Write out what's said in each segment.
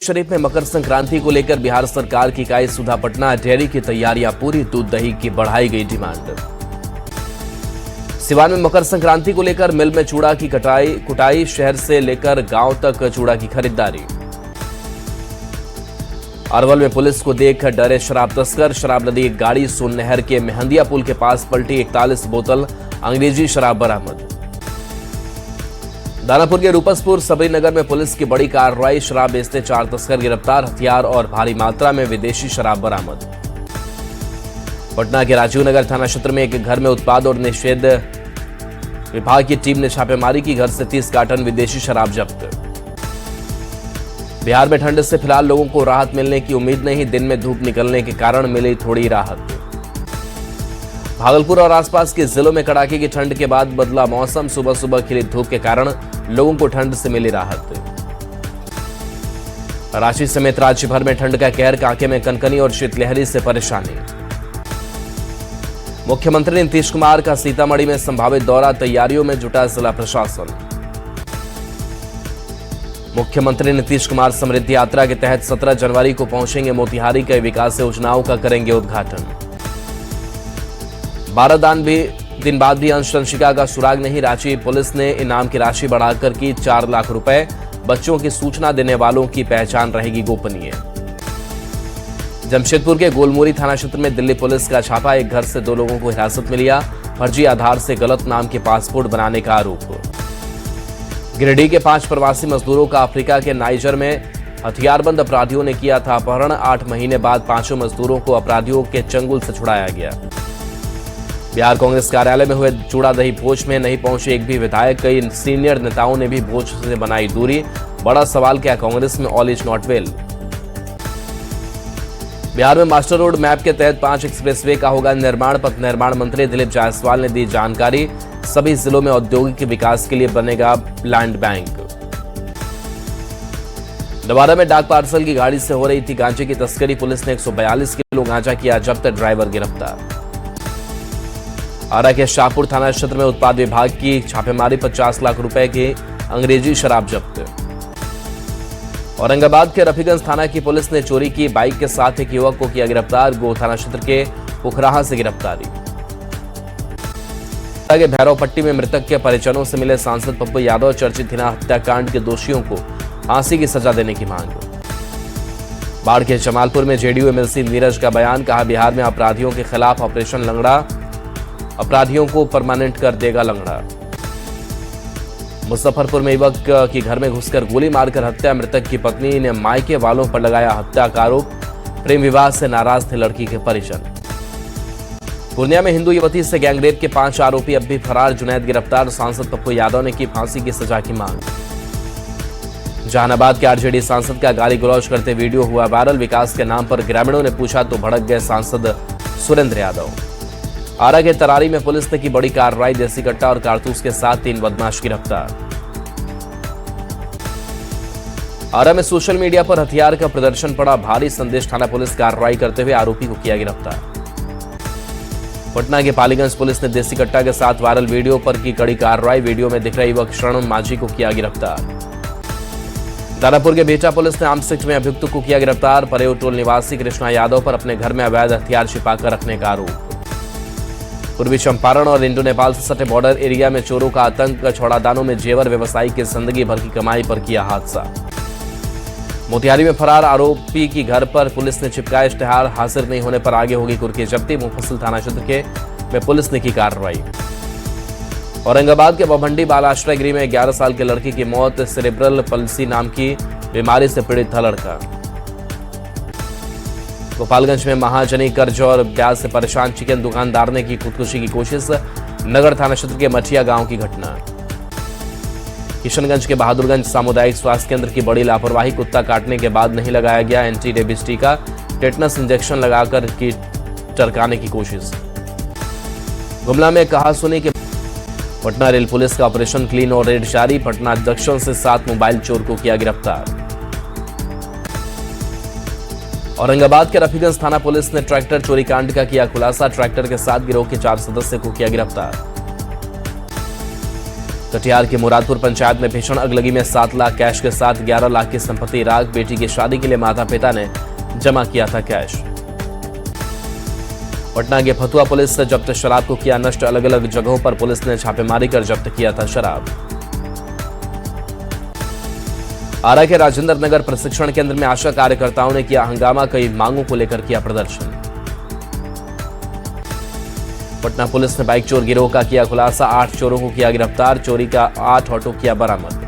शरीफ में मकर संक्रांति को लेकर बिहार सरकार की इकाई सुधा पटना डेयरी की तैयारियां पूरी, दूध दही की बढ़ाई गई डिमांड। सिवान में मकर संक्रांति को लेकर मिल में चूड़ा की कुटाई, शहर से लेकर गांव तक चूड़ा की खरीदारी। अरवल में पुलिस को देख डरे शराब तस्कर, शराब लदी एक गाड़ी सोन नहर के मेहंदिया पुल के पास पलटी, 41 बोतल अंग्रेजी शराब बरामद। दानापुर के रूपसपुर सबरीनगर में पुलिस की बड़ी कार्रवाई, शराब बेचते 4 तस्कर गिरफ्तार, हथियार और भारी मात्रा में विदेशी शराब बरामद। पटना के राजीव नगर थाना क्षेत्र में एक घर में उत्पाद और निषेध विभाग की टीम ने छापेमारी की, घर से 30 कार्टन विदेशी शराब जब्त। बिहार में ठंड से फिलहाल लोगों को राहत मिलने की उम्मीद नहीं, दिन में धूप निकलने के कारण मिली थोड़ी राहत। भागलपुर और आसपास के जिलों में कड़ाके की ठंड के बाद बदला मौसम, सुबह सुबह खिली धूप के कारण लोगों को ठंड से मिली राहत। रांची समेत राज्य भर में ठंड का कहर, कांके में कनकनी और शीतलहरी से परेशानी। मुख्यमंत्री नीतीश कुमार का सीतामढ़ी में संभावित दौरा, तैयारियों में जुटा जिला प्रशासन। मुख्यमंत्री नीतीश कुमार समृद्धि यात्रा के तहत 17 जनवरी को पहुंचेंगे मोतिहारी के विकास योजनाओं का करेंगे उद्घाटन। 12 दिन बाद भी अंशशिका का सुराग नहीं, रांची पुलिस ने इनाम की राशि बढ़ाकर की 4 लाख रुपए, बच्चों की सूचना देने वालों की पहचान रहेगी गोपनीय। जमशेदपुर के गोलमुरी थाना क्षेत्र में दिल्ली पुलिस का छापा, एक घर से 2 लोगों को हिरासत में लिया, फर्जी आधार से गलत नाम के पासपोर्ट बनाने का आरोप। गिरिडीह के 5 प्रवासी मजदूरों का अफ्रीका के नाइजर में हथियारबंद अपराधियों ने किया था अपहरण, 8 महीने बाद 5 मजदूरों को अपराधियों के चंगुल से छुड़ाया गया। बिहार कांग्रेस कार्यालय में हुए चूड़ा दही भोज में नहीं पहुंचे एक भी विधायक, कई सीनियर नेताओं ने भी भोज से बनाई दूरी, बड़ा सवाल क्या कांग्रेस में all is not well. Bihar में मास्टर रोड मैप के तहत 5 एक्सप्रेसवे का होगा निर्माण, पथ निर्माण मंत्री दिलीप जायसवाल ने दी जानकारी, सभी जिलों में औद्योगिक विकास के लिए बनेगा लैंड बैंक। नवादा में डाक पार्सल की गाड़ी से हो रही थी गांजे की तस्करी, पुलिस ने 142 किलो गांजा किया जब्त, ड्राइवर गिरफ्तार। आरा के शाहपुर थाना क्षेत्र में उत्पाद विभाग की छापेमारी, 50 लाख रुपए की अंग्रेजी शराब जब्त। औरंगाबाद के रफीगंज थाना की पुलिस ने चोरी की बाइक के साथ एक युवक को किया गिरफ्तार, गो थाना क्षेत्र के पुखराहा से गिरफ्तारी। के भैरवपट्टी में मृतक के परिजनों से मिले सांसद पप्पू यादव, चर्चित हिना हत्याकांड के दोषियों को फांसी की सजा देने की मांग। बाढ़ के जमालपुर में जेडीयू एमएलसी नीरज का बयान, कहा बिहार में अपराधियों के खिलाफ ऑपरेशन लंगड़ा, अपराधियों को परमानेंट कर देगा लंगड़ा। मुजफ्फरपुर में युवक की घर में घुसकर गोली मारकर हत्या, मृतक की पत्नी ने मायके वालों पर लगाया हत्या का आरोप, प्रेम विवाह से नाराज थे लड़की के परिजन। पूर्णिया में हिंदू युवती से गैंगरेप के 5 आरोपी अब भी फरार, जुनैद गिरफ्तार, सांसद पप्पू यादव ने की फांसी की सजा की मांग। जहानाबाद के आरजेडी सांसद का गाली गलौज करते वीडियो हुआ वायरल, विकास के नाम पर ग्रामीणों ने पूछा तो भड़क गए सांसद सुरेंद्र यादव। आरा के तरारी में पुलिस ने की बड़ी कार्रवाई, देसी कट्टा और कारतूस के साथ 3 बदमाश गिरफ्तार। आरा में सोशल मीडिया पर हथियार का प्रदर्शन पड़ा भारी, संदेश थाना पुलिस कार्रवाई करते हुए आरोपी को किया गिरफ्तार। पटना के पालीगंज पुलिस ने देसी कट्टा के साथ वायरल वीडियो पर की कड़ी कार्रवाई, वीडियो में दिख रहे युवक शरण माझी को किया गिरफ्तार। दानापुर के बेटा पुलिस ने आमसिक में अभियुक्त को किया गिरफ्तार, परेव टोल निवासी कृष्णा यादव पर अपने घर में अवैध हथियार छिपाकर रखने का आरोप। पूर्वी चंपारण और इंडो नेपाल से सटे बॉर्डर एरिया में चोरों का आतंक, छौड़ादानों में जेवर व्यवसायी की जिंदगी भर की कमाई पर किया हादसा। मोतिहारी में फरार आरोपी की घर पर पुलिस ने चिपकाया इश्तेहार, हाजिर नहीं होने पर आगे होगी कुर्की जब्ती, मुफस्सिल थाना क्षेत्र के में पुलिस ने की कार्रवाई। औरंगाबाद के बभंडी बाल आश्रय गृह में 11 साल के लड़की की मौत, सेरेब्रल पल्सी नाम की बीमारी से पीड़ित था लड़का। गोपालगंज में महाजनी कर्ज और ब्याज से परेशान चिकन दुकानदार ने की खुदकुशी की कोशिश, नगर थाना क्षेत्र के मठिया गांव की घटना। किशनगंज के बहादुरगंज सामुदायिक स्वास्थ्य केंद्र की बड़ी लापरवाही, कुत्ता काटने के बाद नहीं लगाया गया एंटी रेबीज टीका, टेटनस इंजेक्शन लगाकर की टरकाने की कोशिश। गुमला में कहासुनी के पटना रेल पुलिस का ऑपरेशन क्लीन और रेड जारी, पटना जंक्शन से 7 मोबाइल चोर को किया गिरफ्तार। औरंगाबाद के रफीगंज थाना पुलिस ने ट्रैक्टर चोरी कांड का किया खुलासा, ट्रैक्टर के साथ गिरोह के 4 सदस्य को किया गिरफ्तार। कटिहार के मुरादपुर पंचायत में भीषण अगलगी में 7 लाख कैश के साथ 11 लाख की संपत्ति राख। बेटी की शादी के लिए माता पिता ने जमा किया था कैश। पटना के फतुहा पुलिस से जब्त शराब को किया नष्ट। अलग अलग जगहों पर पुलिस ने छापेमारी कर जब्त किया था शराब। आरा के राजेंद्र नगर प्रशिक्षण केंद्र में आशा कार्यकर्ताओं ने किया हंगामा। कई मांगों को लेकर किया प्रदर्शन। पटना पुलिस ने बाइक चोर गिरोह का किया खुलासा। 8 चोरों को किया गिरफ्तार। चोरी का 8 ऑटो किया बरामद।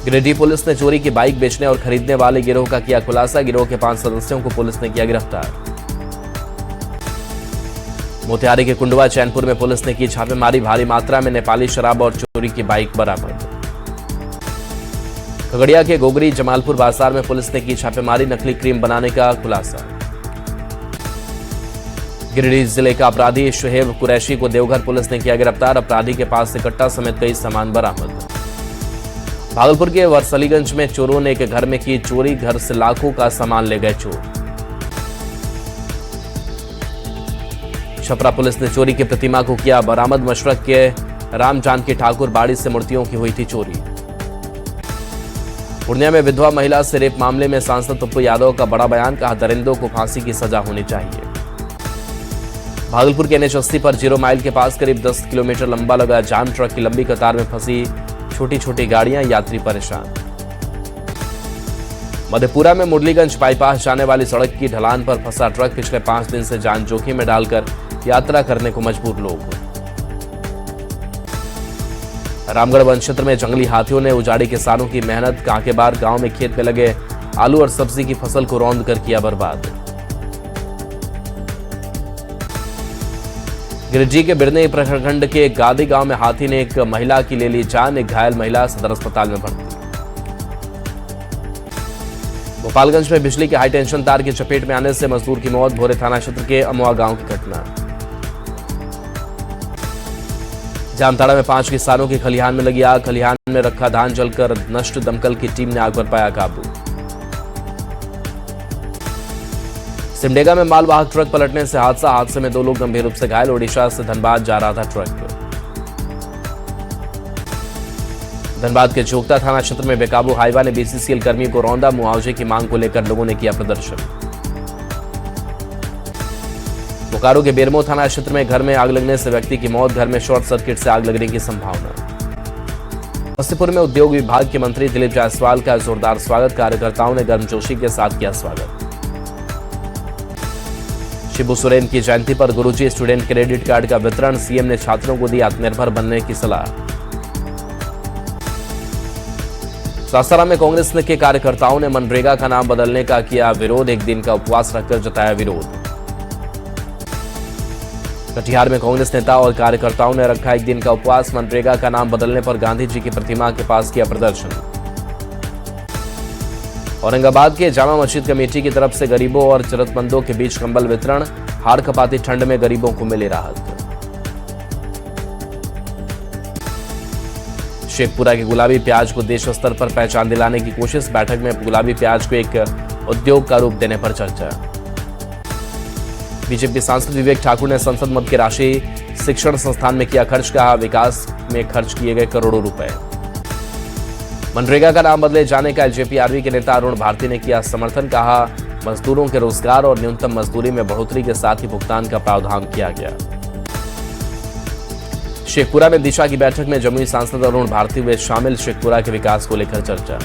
गिरिडीह पुलिस ने चोरी की बाइक बेचने और खरीदने वाले गिरोह का किया खुलासा। गिरोह के 5 सदस्यों को पुलिस ने किया गिरफ्तार। मोतिहारी के कुंडवा चैनपुर में पुलिस ने की छापेमारी। भारी मात्रा में नेपाली शराब और चोरी की बाइक बरामद। खगड़िया के गोगरी जमालपुर बाजार में पुलिस ने की छापेमारी। नकली क्रीम बनाने का खुलासा। गिरिडीह जिले का अपराधी शुहेब कुरैशी को देवघर पुलिस ने किया गिरफ्तार। अपराधी के पास से कट्टा समेत कई सामान बरामद। भागलपुर के वरसलीगंज में चोरों ने एक घर में की चोरी। घर से लाखों का सामान ले गए चोर। छपरा पुलिस ने चोरी की प्रतिमा को किया बरामद। मशरक के राम जानकी ठाकुर बाड़ी से मूर्तियों की हुई थी चोरी। पूर्णिया में विधवा महिला से रेप मामले में सांसद पप्पू यादव का बड़ा बयान। कहा दरिंदों को फांसी की सजा होनी चाहिए। भागलपुर के NH80 पर 0 माइल के पास करीब 10 किलोमीटर लंबा लगा जाम। ट्रक की लंबी कतार में फंसी छोटी छोटी गाड़ियां। यात्री परेशान। मधेपुरा में मुरलीगंज बाईपास जाने वाली सड़क की ढलान पर फंसा ट्रक। पिछले 5 दिन से जान जोखिम में डालकर यात्रा करने को मजबूर लोग। रामगढ़ वन क्षेत्र में जंगली हाथियों ने उजाड़ी किसानों की मेहनत। कांकेबार गांव में खेत में लगे आलू और सब्जी की फसल को रौंद कर किया बर्बाद। गिरिडीह के बिरनी प्रखंड के गादी गांव में हाथी ने एक महिला की ले ली जान। एक घायल महिला सदर अस्पताल में भर्ती। गोपालगंज में बिजली के हाई टेंशन तार की चपेट में आने से मजदूर की मौत। भोरे थाना क्षेत्र के अमुआ गांव की घटना। जामताड़ा में 5 किसानों की खलिहान में लगी आग। खलिहान में रखा धान जलकर नष्ट। दमकल की टीम ने आग पर पाया काबू। सिमडेगा में मालवाहक ट्रक पलटने से हादसा। हादसे में 2 लोग गंभीर रूप से घायल। ओडिशा से धनबाद जा रहा था ट्रक। धनबाद के जोगता थाना क्षेत्र में बेकाबू हाईवा ने BCCL कर्मी को रौंदा। मुआवजे की मांग को लेकर लोगों ने किया प्रदर्शन। बोकारो के बेरमो थाना क्षेत्र में घर में आग लगने से व्यक्ति की मौत। घर में शॉर्ट सर्किट से आग लगने की संभावना। समस्तीपुर में उद्योग विभाग के मंत्री दिलीप जायसवाल का जोरदार स्वागत। कार्यकर्ताओं ने गर्मजोशी के साथ किया स्वागत। शिबू सोरेन की जयंती पर गुरुजी स्टूडेंट क्रेडिट कार्ड का वितरण। सीएम ने छात्रों को दी आत्मनिर्भर बनने की सलाह। सासाराम में कांग्रेस के कार्यकर्ताओं ने मनरेगा का नाम बदलने का किया विरोध। 1 दिन का उपवास रखकर जताया विरोध। कटिहार में कांग्रेस नेता और कार्यकर्ताओं ने रखा 1 दिन का उपवास। मनरेगा का नाम बदलने पर गांधी जी की प्रतिमा के पास किया प्रदर्शन। औरंगाबाद के जामा मस्जिद कमेटी की तरफ से गरीबों और जरूरतमंदों के बीच कंबल वितरण। हाड़ कपाती ठंड में गरीबों को मिली राहत। शेखपुरा के गुलाबी प्याज को देश स्तर पर पहचान दिलाने की कोशिश। बैठक में गुलाबी प्याज को एक उद्योग का रूप देने पर चर्चा। बीजेपी सांसद विवेक ठाकुर ने संसद मद की राशि शिक्षण संस्थान में किया खर्च। कहा विकास में खर्च किए गए करोड़ों रुपए। मनरेगा का नाम बदले जाने का LJP-RV के नेता अरुण भारती ने किया समर्थन। कहा मजदूरों के रोजगार और न्यूनतम मजदूरी में बढ़ोतरी के साथ ही भुगतान का प्रावधान किया गया। शेखपुरा में दिशा की बैठक में जमुई सांसद अरुण भारती हुए शामिल। शेखपुरा के विकास को लेकर चर्चा।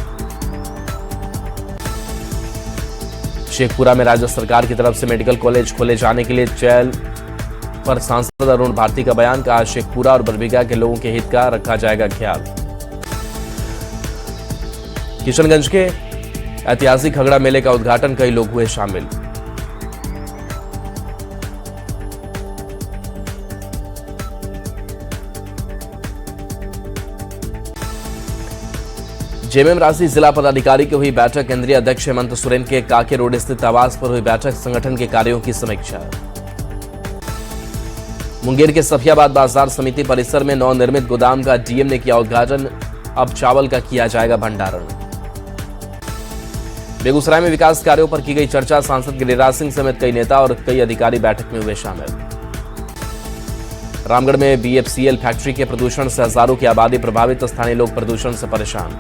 शेखपुरा में राज्य सरकार की तरफ से मेडिकल कॉलेज खोले जाने के लिए चैल पर सांसद अरुण भारती का बयान। कहा शेखपुरा और बरबीघा के लोगों के हित का रखा जाएगा ख्याल। किशनगंज के ऐतिहासिक खगड़ा मेले का उद्घाटन। कई लोग हुए शामिल। जेएमएम राशि जिला पदाधिकारी की हुई बैठक। केंद्रीय अध्यक्ष हेमंत सोरेन के काके रोड स्थित आवास पर हुई बैठक। संगठन के कार्यों की समीक्षा। मुंगेर के सफियाबाद बाजार समिति परिसर में नवनिर्मित गोदाम का डीएम ने किया उद्घाटन। अब चावल का किया जाएगा भंडारण। बेगूसराय में विकास कार्यों पर की गई चर्चा। सांसद गिरिराज सिंह समेत कई नेता और कई अधिकारी बैठक में हुए शामिल। रामगढ़ में बीएफसीएल फैक्ट्री के प्रदूषण से हजारों की आबादी प्रभावित, स्थानीय लोग प्रदूषण से परेशान।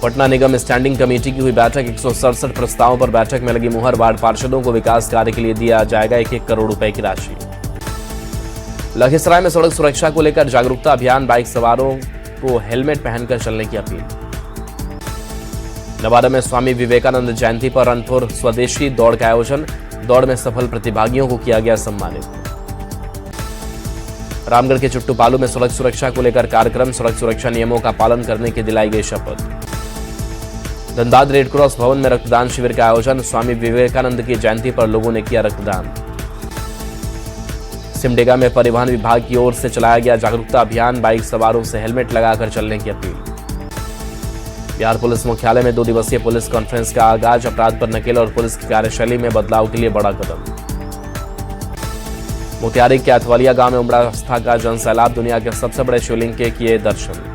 पटना निगम स्टैंडिंग कमेटी की हुई बैठक, 167 प्रस्तावों पर बैठक में लगी मुहर। वार्ड पार्षदों को विकास कार्य के लिए दिया जाएगा 1-1 करोड़ रुपए की राशि। लखीसराय में सड़क सुरक्षा को लेकर जागरूकता अभियान, बाइक सवारों को हेलमेट पहनकर चलने की अपील। नवादा में स्वामी विवेकानंद जयंती पर रन फॉर स्वदेशी दौड़ का आयोजन, दौड़ में सफल प्रतिभागियों को किया गया सम्मानित। रामगढ़ के चुट्टूपालू में सड़क सुरक्षा को लेकर कार्यक्रम, सड़क सुरक्षा नियमों का पालन करने की दिलाई गई शपथ। धनबाद रेड क्रॉस भवन में रक्तदान शिविर का आयोजन, स्वामी विवेकानंद की जयंती पर लोगों ने किया रक्तदान। सिमडेगा में परिवहन विभाग की ओर से चलाया गया जागरूकता अभियान, बाइक सवारों से हेलमेट लगाकर चलने की अपील। बिहार पुलिस मुख्यालय में 2 दिवसीय पुलिस कॉन्फ्रेंस का आगाज, अपराध पर नकेल और पुलिस की कार्यशैली में बदलाव के लिए बड़ा कदम। मोतिहारी के अथवलिया गांव में उमड़ा आस्था का जनसैलाब, दुनिया के सबसे बड़े शिवलिंग के किए दर्शन।